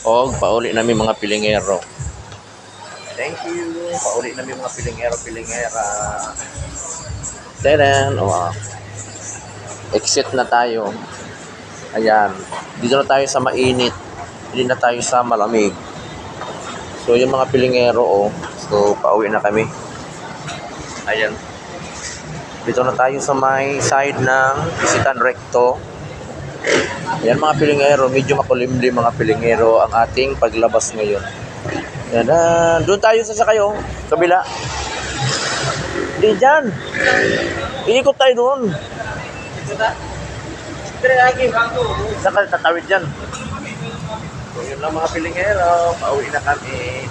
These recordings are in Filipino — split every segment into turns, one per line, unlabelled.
Og pauli namin mga pilingero. Thank you. Pauli namin mga pilingero. Teren, exit na tayo. Ayan. Dito na tayo sa mainit. Hindi na tayo sa malamig. So, yung mga pilingero, so, pauwi na kami. Ayan. Dito na tayo sa may side ng Isitan Recto. Ayan mga pilingero, medyo makulimlim mga pilingero ang ating paglabas ngayon. Ayan, doon tayo sa sakayo, kabila. Di dyan. Iikot tayo doon. Saka tatawid dyan. So yun lang mga pilingero, pauwi na kami.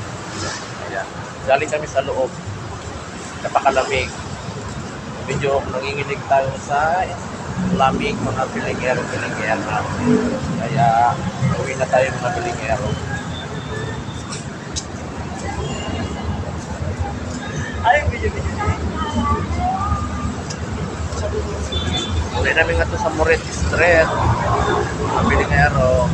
Ayan. Galing kami sa loob. Napakalamig. Medyo nanginginig tayo sa lamig mga pilingero. Kaya uwi na tayo mga pilingero. Ay, video. Uwi namin nga to sa Moret Street. Mga pilingero.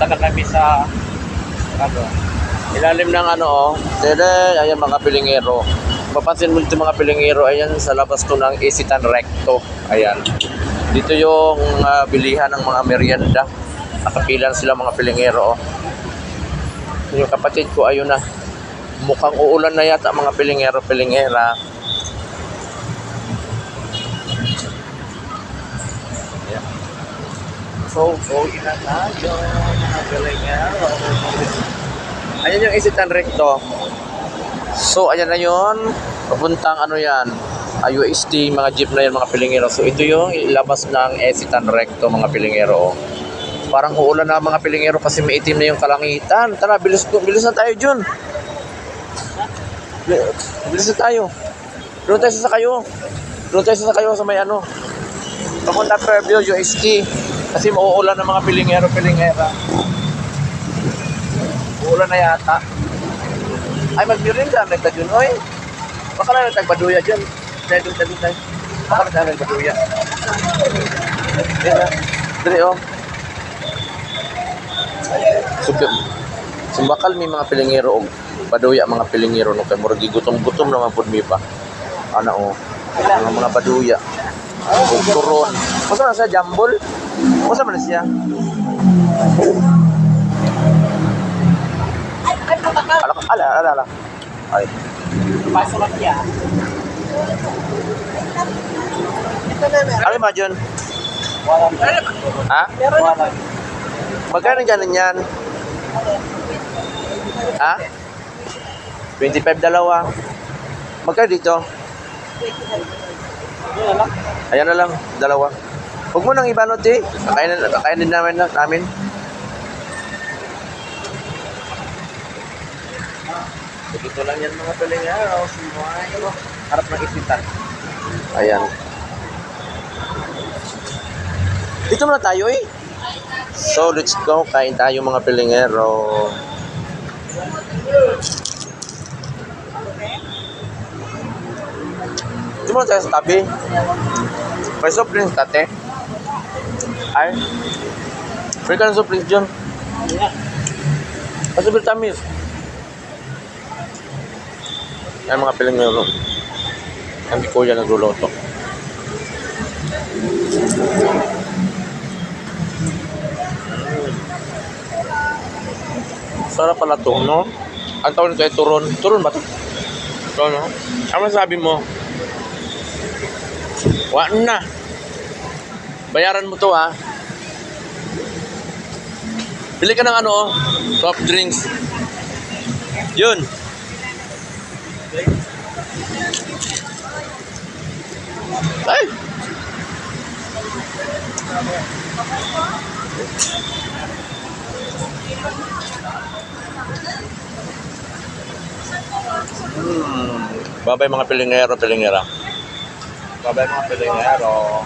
Punta kami sa ilalim ng ayan mga pilingero. Mapansin mo dito mga pilingero, ayan sa labas to ng Isitan Recto. Ayan. Dito yung bilihan ng mga merienda. Nakapilan sila mga pilingero. Yung kapatid ko, ayun na. Mukhang uulan na yata mga pilingera. Ayan. So, ina tayo mga pilingero. Ayan yung Isitan Recto. So, ayan na yun. Papuntang yan. UST, mga jeep na yan mga pilingero. So, ito yung ilabas ng Isitan Recto mga pilingero. Parang uulan na mga pilingero kasi may itim na yung kalangitan. Tara, bilis na tayo dyan. Bilis na tayo. Doon tayo sa sakayo sa may papunta Fairview, UST. Kasi mauulan ng mga pilingera. Uulan na yata. Ay, magmirinda. Nagtadyon, oy. Baka na nagtagbaduya dyan. Tayo. Baka na nagbaduya. Dali, Sumbakal may mga pilingero og baduya mga pilingero no kay murag gutom naman pud mi pa. Mga baduya. Turon. Masa na siya jambol? Masa man siya? Ala. Ay. Pasok lang siya. Ano ba dyan? Ha? Magkano yan? Ha? 25 dalawa. Magkano dito? Ayan na lang, dalawa. Huwag mo nang ibanot kakainin namin. Dito lang yan mga pilingero. Harap ng Isitan. Ayan. Dito muna tayo So, let's go. Kain tayo mga pilingero. Dito muna tayo sa tabi. May surprise tate. Ay. Free ka ng surprise dyan. Kasi vitamis. Ay mga pilingero. Ang kuya nagluluto. Sarap pala to, no? Ang tawag nito ay turon. Turon ba ito? Ito, no? Ano sabi mo? Waan na. Bayaran mo to, ha? Bili ka ng soft drinks. Yun. Ay! Bye-bye mga pilingera. Bye-bye mga pilingero.